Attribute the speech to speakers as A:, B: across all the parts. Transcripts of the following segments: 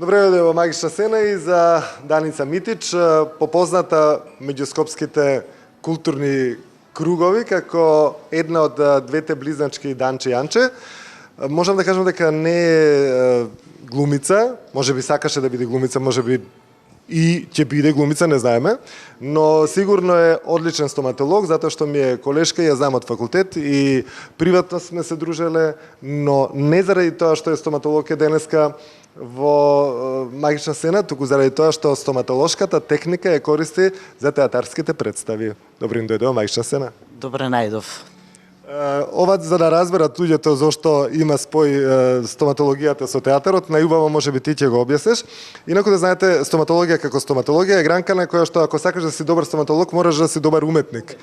A: Добре дојде во Магична сцена и за Даница Митич, попозната меѓу скопските културни кругови како една од двете близначки Данче и Јанче. Можам да кажам дека не е глумица, можеби сакаше да биде глумица, можеби и ќе биде глумица, не знаеме, но сигурно е одличен стоматолог, затоа што ми е колешка и ја знам од факултет и приватно сме се дружеле, но не заради тоа што е стоматолог е денеска во Магична сцена, туку заради тоа што стоматолошката техника ја користи за театарските представи. Добре им дојде во Магична сцена.
B: Добре најдов.
A: Ова за да разберат луѓето зошто има спој стоматологијата со театарот, најубаво можеби ти ќе го објасниш. Инаку да знаете, стоматологија како стоматологија е гранка на која што ако сакаш да си добар стоматолог, мораш да си добар уметник.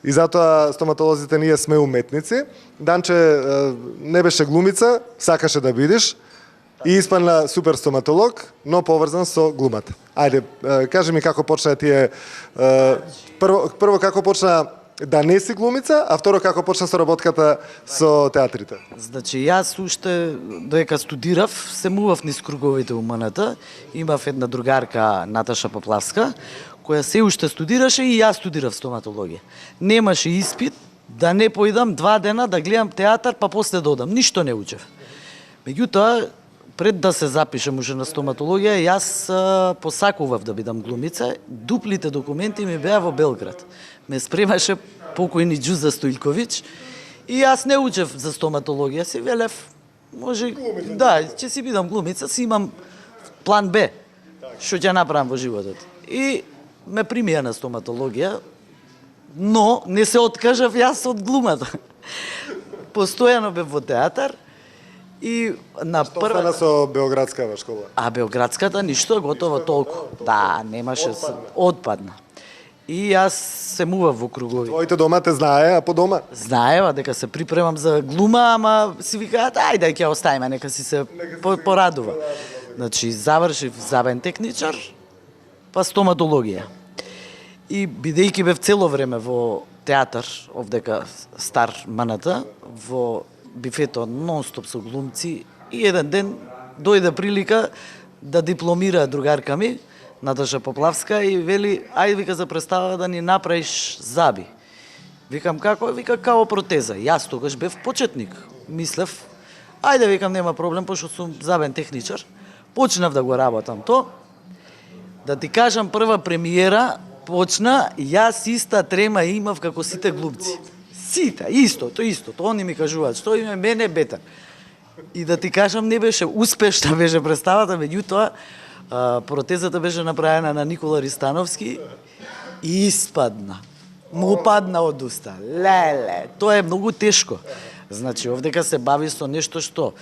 A: И затоа стоматолозите ние сме уметници. Данче не беше глумица, сакаше да бидеш и испадна супер стоматолог, но поврзан со глумата. Ајде, кажи ми како почна тие прво како почна да не си глумица, а второ како почна со работката со театрите?
B: Значи, јас уште додека студирав, се мував низ круговите УМН-та. Имав една другарка, Наташа Поплавска, која се уште студираше и јас студирав стоматологија. Немаше испит да не поидам 2 дена да гледам театар, па после да одам. Ништо не учев. Меѓутоа, пред да се запишам уште на стоматологија, јас посакував да бидам глумица. Дуплите документи ми беа во Белград. Ме спремаше покојни Џуза Стојлковиќ и јас не учев за стоматологија, си велев, може, да, ќе си бидам глумица, си имам план Б, што ќе направам во животот. И ме примија на стоматологија, но не се откажав јас од глумата. Постојано бев во театар и на
A: Што стана со Београдскава школа?
B: А Београдската ништо, готово толку. Да, немаше, отпадна. И јас се мував во кругови.
A: Твоите дома те знае, а по дома?
B: Знаева дека се припремам за глума, ама си викаат, ајде ќе оставиме, нека си се порадува. Значи, завршив забен техничар, па стоматологија. И бидејќи бев цело време во театар, овдека стар МНТ, во бифето нон-стоп со глумци, и еден ден дојде прилика да дипломира другарка ми, Наташа Поплавска, и вели, ајде, вика, за представа да ни направиш заби. Викам, како? Вика, као протеза. Јас тогаш бев почетник. Мислев, ајде, викам, нема проблем, пошто сум забен техничар. Почнав да го работам то. Да ти кажам, прва премиера почна, јас иста трема имав како сите глумци. Сите, истото. Они ми кажуваат, што име мене бетар. И да ти кажам, не беше успешна беше представата, меѓутоа, протезата беше направена на Никола Ристановски и испадна. Му падна од уста. Леле, тоа е многу тешко. Значи, овдека се бави со нешто што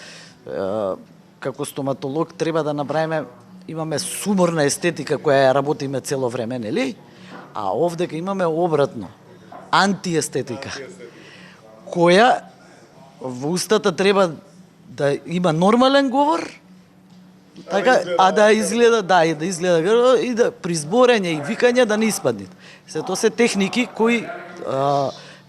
B: како стоматолог треба да направиме, имаме суморна естетика која ја работиме цело време, нели? А овдека имаме обратно, антиестетика, која во устата треба да има нормален говор, така, а да изгледа, грбо и да при зборење и викање да не испадне. Тоа се техники кои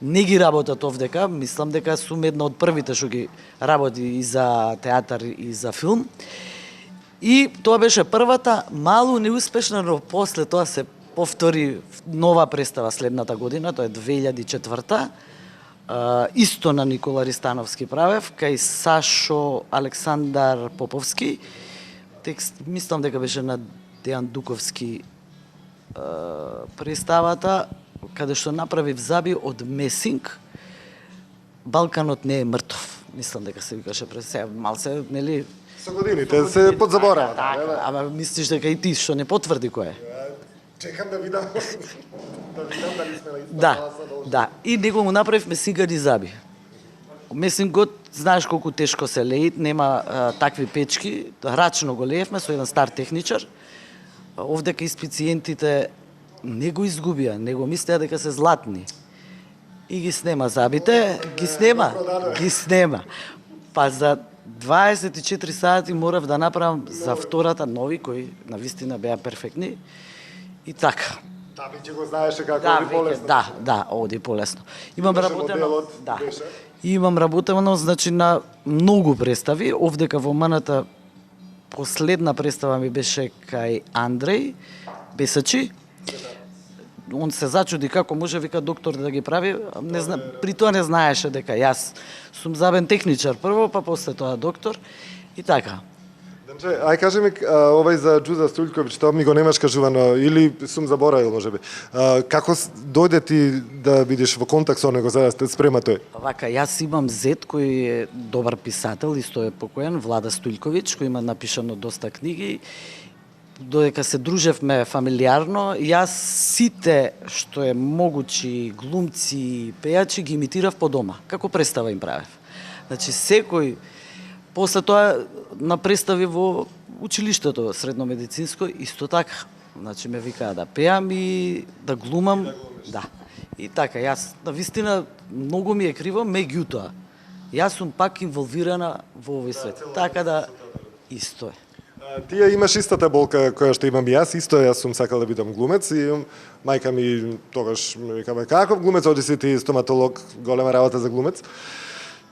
B: не ги работат овдека. Мислам дека сум една од првите што ги работи и за театар и за филм. И тоа беше првата малку неуспешна, но после тоа се повтори нова представа следната година, тоа е 2004. Исто на Никола Ристановски правев, кај Сашо Александар Поповски. Текст, мислам дека беше на Дејан Дуковски представата, каде што направив заби од месинг. Балканот не е мртов. Мислам дека се викаше пред сега, малце, нели?
A: Со годините се подзаборава.
B: Така, ама мислиш дека и ти што не потврди кој е?
A: Чекам да видам. Дали сме на иста
B: класа. Да. И него му направив месингади заби. Месингот, знаеш колку тешко се леит, нема такви печки, рачно го леевме со еден стар техничар. Овдека испациентите не го изгубија, не го мислеа дека се златни. И ги снема забите, ги снема. Па за 24 сати морав да направам за втората нови, кои навистина беа перфектни. И така.
A: Да, веќе го знаеше како оди полесно.
B: Да, оди полесно. Имам работено, значи на многу представи, овдека во МНТ последна представа ми беше кај Андреј Бесачи. Он се зачуди како може, вика, доктор да ги прави. Не зна, при тоа не знаеше дека јас сум забен техничар прво, па после тоа доктор и така.
A: Данче, ај кажи ми овај за Џуза Стујковиќ, тоа ми го немаш кажувано или сум заборавил можеби. Како дојде ти да бидеш во контакт со него за да те спрема тој?
B: Вака, јас имам зет кој е добар писател, исто е покоен, Влада Стујковиќ, кој има напишано доста книги. Додека се дружевме фамилиарно, јас сите што е могучи глумци, пејачи ги имитирав по дома, како представа им правев. Значи секој после тоа на представи во училиштето средномедицинско исто така. Значи ме викаа да пеам и да глумам, да. И така јас навистина многу ми е криво, меѓутоа јас сум пак инволвирана во овој свет. Така да исто е.
A: Тие имаш истата болка која што имам и јас, исто јас сум сакал да бидам глумец и мајка ми тогаш ми вика, каков глумец, оди си ти стоматолог, голема работа за глумец.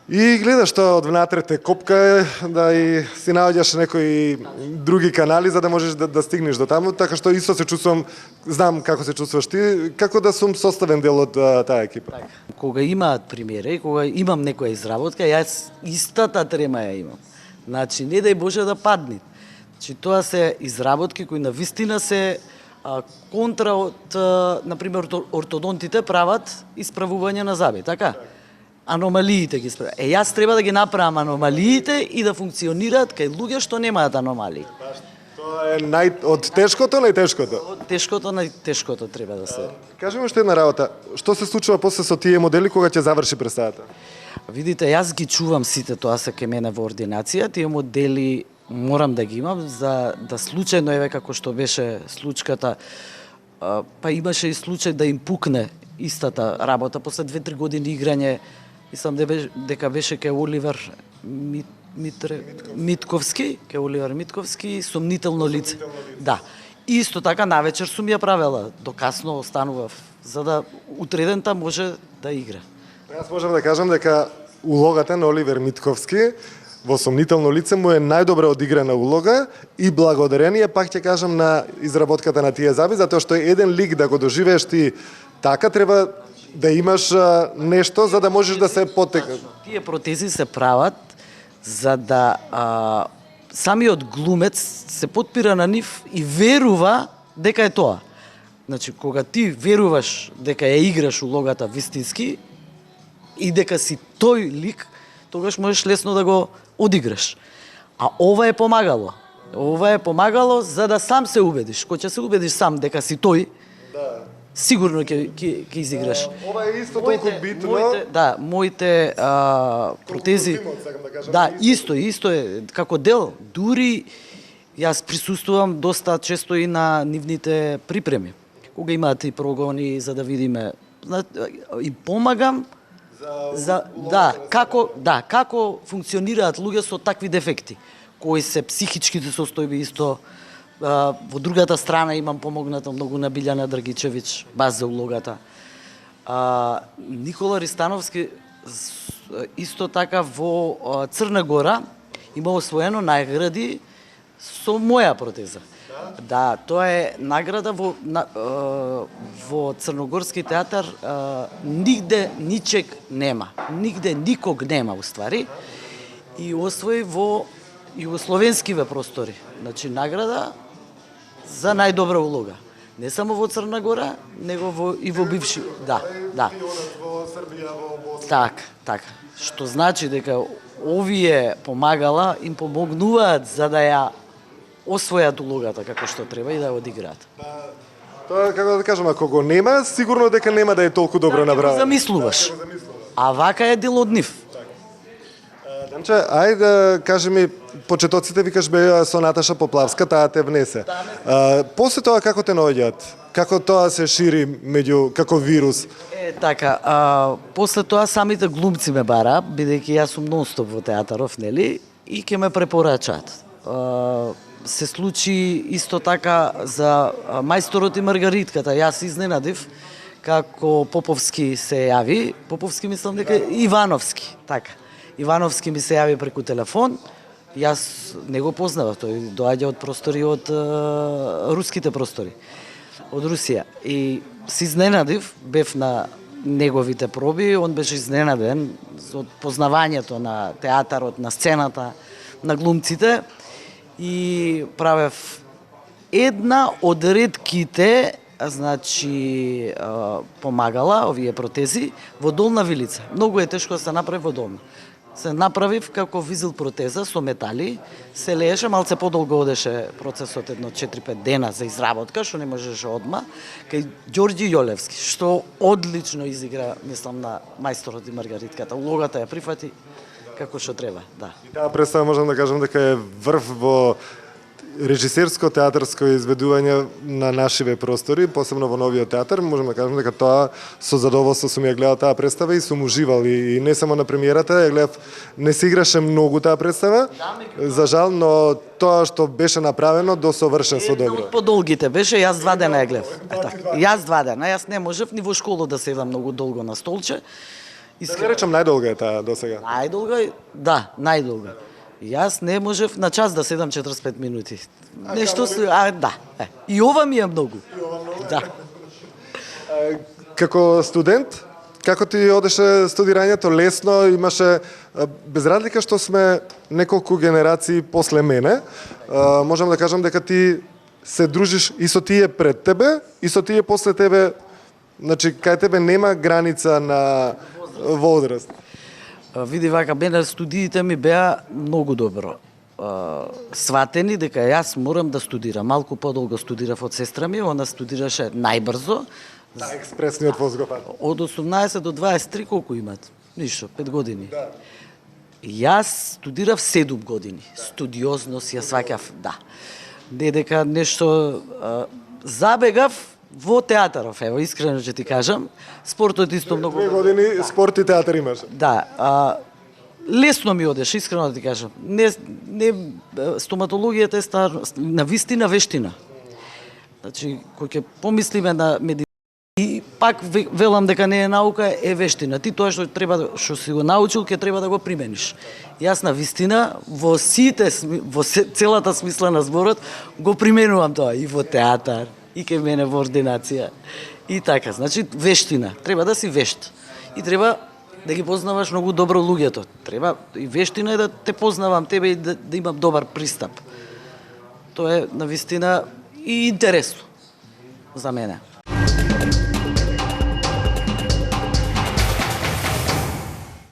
A: И гледаш тоа од внатре те копка да и си наоѓаш некои други канали за да можеш да стигнеш до таму, така што исто се чувствувам, знам како се чувствуваш ти, како да сум составен дел од таа екипа.
B: Кога имаат примери, кога имам некоја изработка, јас истата трема ја имам. Значи, не дај Боже да падне. Значи, тоа се изработки кои навистина се контра од, например, ортодонтите прават исправување на зъби, така? Аномалиите ги исправуваат. Јас треба да ги направам аномалиите и да функционираат кај луѓе што немаат аномалии.
A: Тоа е од тешкото најтешкото.
B: Од тешкото најтешкото треба да се.
A: Кажи ми уште една работа. Што се случува после со тие модели кога ќе заврши представата?
B: Видите, јас ги чувам сите, тоа се ке мене во ординација, тие модели морам да ги имам за да случајно еве како што беше случката, па имаше и случај да им пукне истата работа после 2-3 години играње, мислам дека беше ке Оливер Митковски, ке Оливер Митковски, сомнително лице. Да. И исто така навечер сум ја правела, до касно останував, за да утредента може да игра.
A: Јас можам да кажам дека улогата на Оливер Митковски во сомнително лице му е најдобра одиграна улога и благодарение, пак ќе кажам, на изработката на тие зъби, затоа што еден лик да го доживееш ти така, треба да имаш нешто за да можеш да се потекнеш.
B: Тие протези се прават за да самиот глумец се потпира на нив и верува дека е тоа. Значи, кога ти веруваш дека ја играш улогата вистински и дека си тој лик, тогаш можеш лесно да го одиграш. А ова е помагало. Ова е помагало за да сам се убедиш. Кога ќе се убедиш сам дека си тој, сигурно ќе изиграш.
A: Ова е исто толку битно.
B: Моите протези. Да, исто е како дел. Дури јас присуствувам доста често и на нивните припреми. Кога имаат и прогони за да видиме, и помагам како функционираат луѓе со такви дефекти, кои се психичките состојби исто. Во другата страна имам помогнато многу на Билјана Драгичевиќ, баш за улогата. Никола Ристановски исто така во Црна Гора има освоено награди со моја протеза. Да, тоа е награда во Црногорски театар, нигде ничек нема. Нигде никог нема уствари. И освои во југословенскиве простори. Значи награда за најдобра улога. Не само во Црна Гора, него и во бивши. Да.
A: Во Србија, во Босна.
B: Така. Што значи дека овие помагала, им помогнуваат за да ја освојат улогата како што треба и да ја одиграат.
A: Тоа, како да кажам, ако го нема, сигурно дека нема да е толку добро направено.
B: Замислуваш. А вака е дел од нив.
A: Данче, ајде да кажи ми, почетоците викаш беа со Наташа Поплавска, таа те внесе. После тоа како те наоѓаат? Како тоа се шири како вирус?
B: Така, после тоа самите глумци ме бара, бидејќи јас сум нонстоп во театаров, нели, и ќе ме препорачаат. Се случи исто така за Мајсторот и Маргаритката. Јас изненадив како Поповски се јави, Поповски мислам дека Ивановски, така. Ивановски ми се јави преку телефон Јас не го познавав, тој доаѓа од простори од руските простори, од Русија. И се изненадив, бев на неговите проби, он беше изненаден од познавањето на театарот, на сцената, на глумците и правев една од ретките, значи, помагала овие протези во Долна Вилица. Многу е тешко да се направи во Долна. Се направив како визил протеза со метали, се лееше, малце подолго одеше процесот, едно 4-5 дена за изработка, што не можеше одма, кај Ѓорѓи Јолевски, што одлично изигра, мислам, на Мајсторот и Маргаритката. Улогата ја прифати како што треба, да.
A: И таа представа можам да кажам дека е врв во режисерско театарско изведување на нашиве простори, посебно во новиот театар, можам да кажам дека тоа со задоволство сум ја гледал таа представа и сум уживал и не само на премиерата, ја гледав, не се играше многу таа представа, за жал, но тоа што беше направено до совршенство добро.
B: Подолгите беше, јас 2 дена ја гледав. Јас 2 дена, јас не можев ни во школа да седам многу долго на столче.
A: Да речам најдолга е таа досега.
B: Најдолга, да, најдолга. Јас не можев на час да седам 45 минути. Нешто се, да. И ова ми е многу. Да.
A: Како студент, како ти одеше студирањето? Лесно, имаше, без разлика што сме неколку генерации после мене, можам да кажам дека ти се дружиш и со тие пред тебе, и со тие после тебе, значи, кај тебе нема граница на возраст.
B: Види вака, мене студиите ми беа многу добро сватени дека јас морам да студирам. Малку подолго студирав од сестра ми, она студираше најбрзо.
A: Да, експресниот воз го фати.
B: Од 18 до 23 колку имат? Ништо, 5 години.
A: Да.
B: Јас студирав 7 години. Студиозност ја сваќав, да. Не дека нешто забегав во театаров, ево, искрено ќе ти кажам. Спортот исто многу.
A: 2 години спорт и театар имаш.
B: Да, лесно ми одеше, искрено да ти кажам. Не стоматологијата е на вистина вештина. Значи, кој ќе помислиме на медицина и пак велам дека не е наука, е вештина. Ти тоа што треба, што си го научил, ќе треба да го примениш. Јас на вистина во сите, во целата смисла на зборот го применувам тоа и во театар, и кај мене во ординација. И така, значи вештина. Треба да си вешт. И треба да ги познаваш многу добро луѓето. Треба и вештина е да те познавам тебе и да имам добар пристап. Тоа е на вистина и интересно за мене.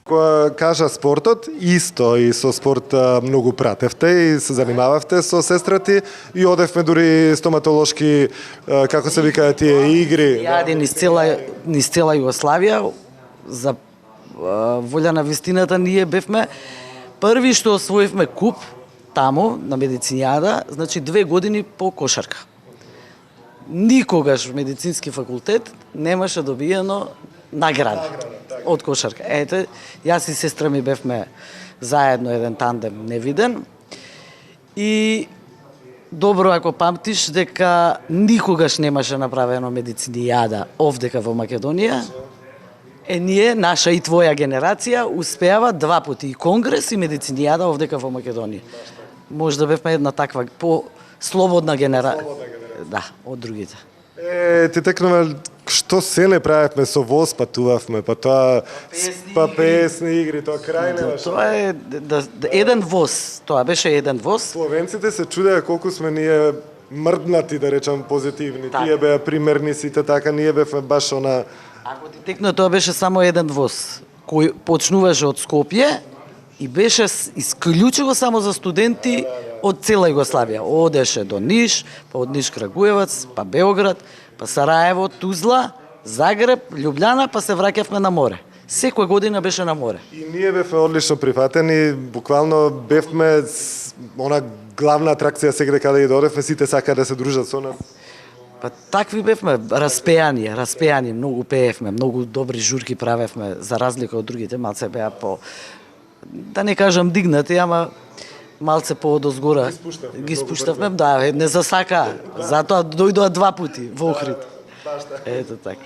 A: Кога кажа спортот, исто и со спорт многу пратевте и се занимававте со сестра ти и одевме дури стоматолошки, како се викаат тие игри.
B: Јади низ цела Југославија, за волја на вистината ние бевме први што освоивме куп таму на медицинијада, значи 2 години по кошарка. Никогаш медицински факултет немаше добиено награда од кошарка. Ете, јас и сестра ми бевме заедно еден тандем невиден. И добро ако памтиш дека никогаш немаше направено медицинијада овдека во Македонија. Ние, наша и твоја генерација, успеава 2 пати и конгрес и медицинијада овдека во Македонија. Може да бевме една таква по-слободна генерација. Да, од другите.
A: Ти текнува што се не правевме со воз, патувавме, па тоа песни игри, тоа крај немаше.
B: Тоа е еден воз, тоа беше еден воз.
A: Словенците се чудеа колку сме ние мрднати, да речам, позитивни.
B: Така.
A: Тие беа примерни сите така, ние бевме баш она.
B: Ако ти текна, тоа беше само еден воз, кој почнуваше од Скопје и беше исклучиво само за студенти од цела Југославија. Одеше до Ниш, па од Ниш Крагуевац, па Београд, па Сараево, Тузла, Загреб, Љубљана, па се враќавме на море. Секоја година беше на море.
A: И ние бевме одлично прифатени, буквално бевме она главна атракција секаде каде и додевме, сите сакаа да се дружат со нас.
B: Па такви бевме, распеани, многу пеевме, многу добри журки правевме, за разлика од другите, малце беа по, да не кажам дигнати, ама малце по-одозгора ги спуштавме, да, не засака, затоа дојдоа 2 пати во Охрид. Ето така.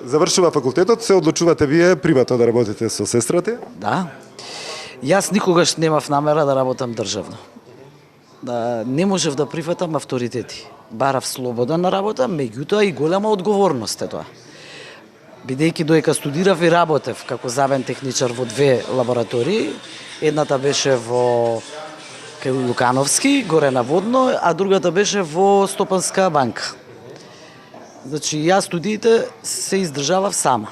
A: Завршува факултетот, се одлучувате вие приватно да работите со сестрата?
B: Да. Јас никогаш немав намера да работам државно. Да, не можев да прифатам авторитети. Барав слобода на работа, меѓутоа и голема одговорност е тоа. Бидејќи доека студирав и работев како забен техничар во две лаборатории, едната беше во кај Лукановски, горе на Водно, а другата беше во Стопанска банка. Значи, јас студиите се издржавав сама.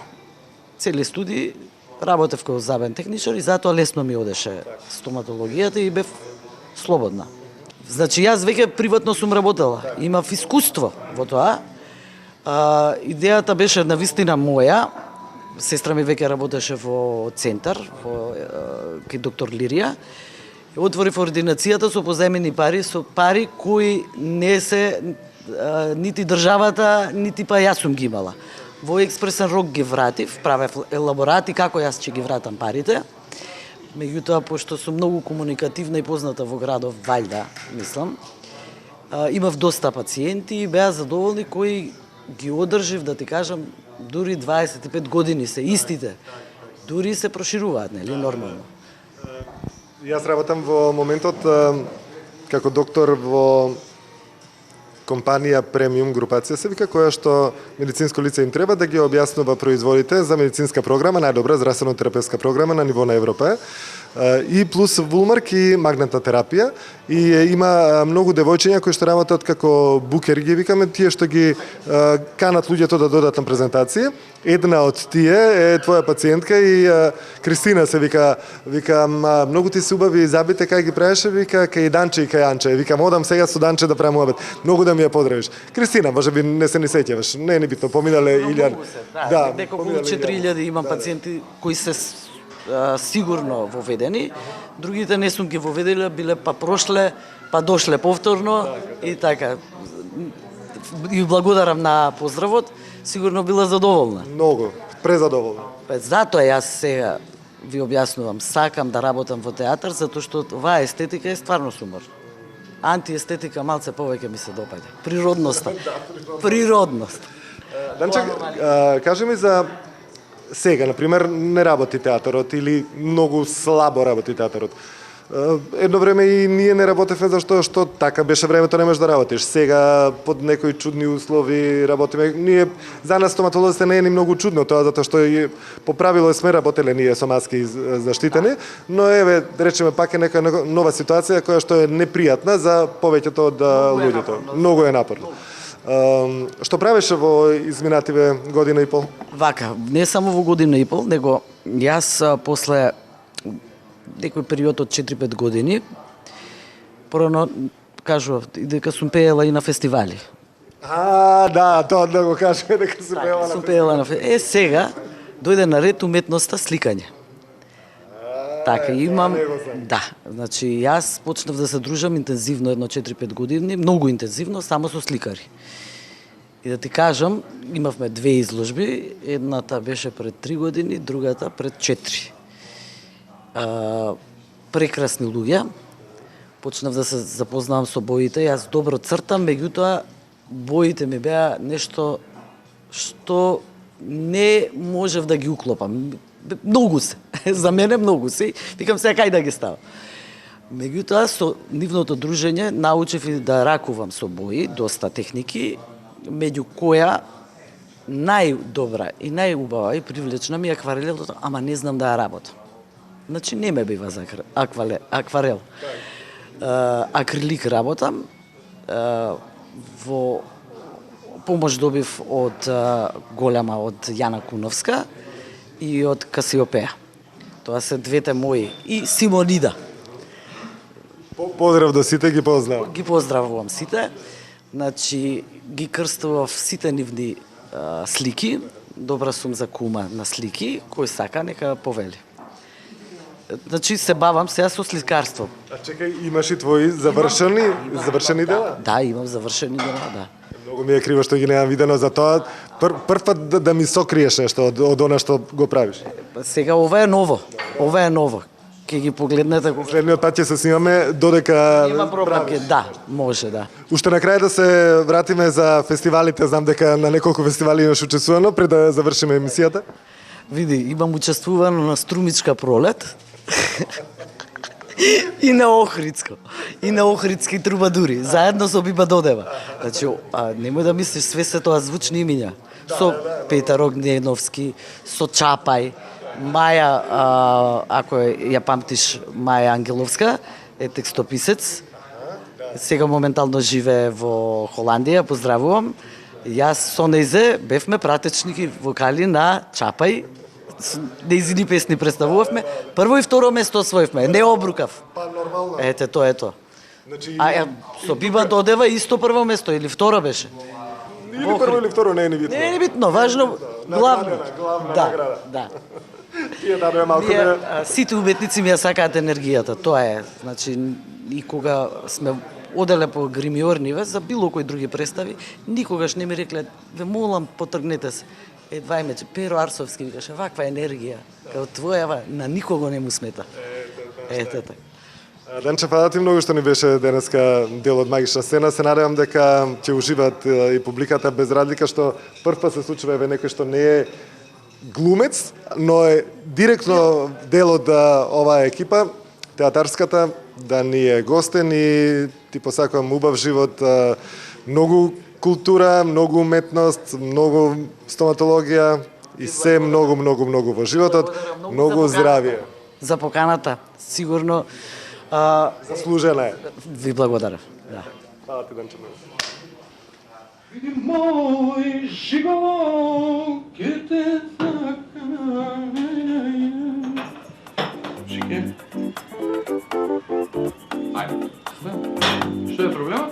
B: Цели студии работев како забен техничар и затоа лесно ми одеше стоматологијата и бев слободна. Значи, јас веќе приватно сум работела. Имав искуство во тоа. Идејата беше навистина моја. Сестра ми веќе работеше во центар, кај доктор Лирија. Отворив ординацијата со позајмени пари, со пари кои не се нити државата, нити па јас сум ги имала. Во експресен рок ги вратив, правев елаборати како јас ќе ги вратам парите. Меѓутоа, пошто сум многу комуникативна и позната во градов, вајда, мислам, имав доста пациенти и беа задоволни кои ги одржив, да ти кажам, дури 25 години се истите. Дури се прошируваат, нели, нормално.
A: Јас работам во моментот како доктор во компанија премиум групација се вика, која што медицинско лице им треба да ги објаснува производите за медицинска програма, најдобра здравствено-терапевска програма на ниво на Европа. И плюс вулмарк и магнетна терапија. И има многу девојчиња кои што работат како букери, ги викаме, тие што ги канат луѓето да додат на презентација. Една од тие е твоја пациентка и Кристина се вика, многу ти се убави забите кај ги правеше, вика, кај Данче и кај Анче. Викам, одам сега со Данче да правам обед. Многу да ми ја поздравиш. Кристина, можеби не се ни сеќаваш, не е ни битно, поминале 1000.
B: Да, неколку 4000 имам пациенти кои се сигурно воведени, другите не сум ги воведели, биле па прошле, па дошле повторно и така. И благодарам на поздравот, сигурно била задоволна.
A: Многу, презадоволна.
B: Затоа јас сега ви објаснувам, сакам да работам во театар, затоа што оваа естетика е стварно сумор. Антиестетика малце повеќе ми се допаѓа. Природноста. Природност.
A: Данче, кажи ми за сега, например, не работи театарот или многу слабо работи театарот. Едно време и ние не работевме зашто што така беше времето, не можеш да работиш. Сега под некои чудни услови работиме. Ние за нас стоматолозите не е ни многу чудно тоа затоа што и по правило сме работеле ние со маски заштитени, но еве да речеме пак е нека нова ситуација која што е непријатна за повеќето од луѓето. Многу е напорно. Што правеше во изминативе година и пол?
B: Вака, не само во година и пол, него јас после некој период од 4-5 години, порано кажував дека сум пеела и на фестивали.
A: Да, тоа да го кажеме дека сум пеела на
B: Сум пеела на фестивали. Сега дојде на ред уметноста сликање. Така, имам... Да, значи јас почнав да се дружам интензивно едно 4-5 години, многу интензивно, само со сликари. И да ти кажам, имавме две изложби, едната беше пред 3 години, другата пред 4. Прекрасни луѓе, почнав да се запознавам со боите, јас добро цртам, меѓутоа боите ми беа нешто што не можев да ги уклопам. Многу се, за мене многу се, викам сега кај да ги ставам. Меѓутоа, со нивното дружење научив и да ракувам со бои, доста техники, меѓу која најдобра и најубава и привлечна ми е акварелот, ама не знам да ја работам. Значи не ме бива за акварел. Акрилик работам, во помош добив од голема од Јана Куновска и од Касиопеја. Тоа се двете мои. И Симонида.
A: Поздрав до сите, ги познавам.
B: Ги поздравувам сите. Значи, ги крстував сите нивни слики. Добра сум за кума на слики, кој сака, нека повели. Значи, се бавам сега со сликарство.
A: А чекај, имаш и твои завршени дела?
B: Да, имам завршени дела, да.
A: Многу ми е криво што ги немам видено за тоа. Прв пат да ми сокриеш нешто од она што го правиш.
B: Сега ова е ново. Ова е ново. Ке ги погледнете.
A: Следниот пат ќе се снимаме додека
B: Нема проблем, да, може, да.
A: Уште на крај да се вратиме за фестивалите, знам дека на неколку фестивали имаш учествувано пред да завршиме емисијата.
B: Види, имам учествувано на Струмичка пролет. И на Охридско. И на Охридски трубадури. Заедно со Биба Додева. Значи, немој да мислиш, све се тоа звучни имиња. Со Петар Огненовски, со Чапај, Маја, ако ја памтиш, Маја Ангеловска, е текстописец. Сега моментално живее во Холандија, поздравувам. Јас со нејзе бевме пратечни вокали на Чапај. Нејзини песни представувавме. Прво и второ место освоивме. Не обрукав.
A: Па нормално.
B: Ете, тоа е тоа.
A: Значи,
B: Со Биба Додева исто прво место или второ беше?
A: или прво или второ, не е ни битно.
B: Не е битно, важно, главно.
A: Главна
B: Да,
A: награда.
B: да.
A: Тие дадоа малку
B: Ние,
A: да...
B: сите уметници ми ја сакаат енергијата, тоа е. Значи, и кога сме оделе по гримиорниве за било кои други представи, никогаш не ми рекле, ве молам, потргнете се. Едва име, Перо Арсовски викаше, ваква енергија, као твојава, на никого не му смета. Ете така.
A: Денче, фала ти многу што ни беше денеска дел од магична сцена. Се надевам дека ќе уживат и публиката без разлика што прв пат се случува еве некој што не е глумец, но е директно дел од оваа екипа, театарската, да ни е гостен и ти посакувам убав живот, многу култура, многу уметност, многу стоматологија и се многу во животот, многу здравје.
B: За поканата, сигурно
A: Заслужена е.
B: ви благодарам. Да.
A: Фала ти, Денче.
C: Мой жиголо, ке те Шике. Ајде. Што е проблемот?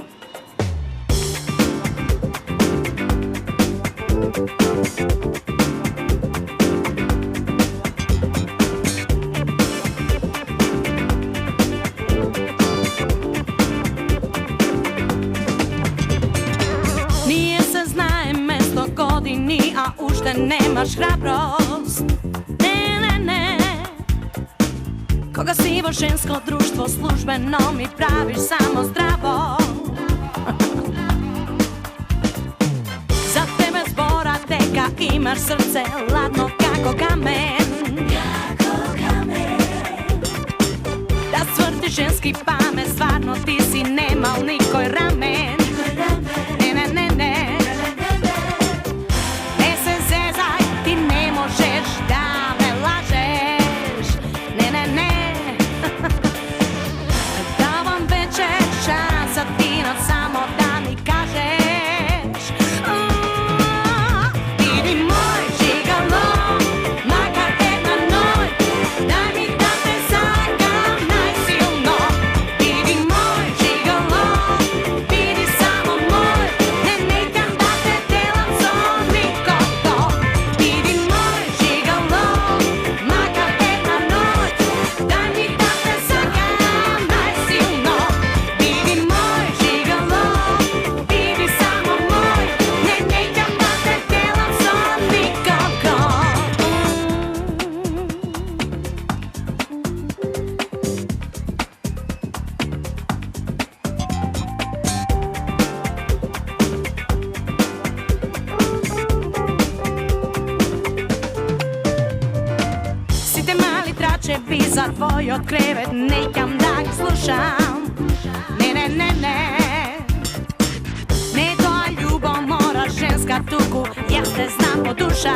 D: Ние се знаеме 100 години, а уште немаш храброст. Не. Кога си во женско друштво, службено ми правиш само здраво. За тебе збора дека имаш срце ладно како камен. Да сврти женски памет, стварно ти си немал никој рамен. Не се зезај, ти не можеш да ме лажеш. Не давам вече шанса ти на само да ми кажеш. Биди мој жигало, макар една ноќ, дај ми да те сакам најсилно. Биди мој жигало, биди само мој, не некам да те делам со никого. Биди мој жигало, макар една ноќ, дај ми да те сакам најсилно. Биди мој жигало, биди само мој, не некам да те делам со никого. Сите мали трачеви за твојот кревет неќам да ги слушам. Не. Не тоа љубов мора женска туку, јас те знам по душа.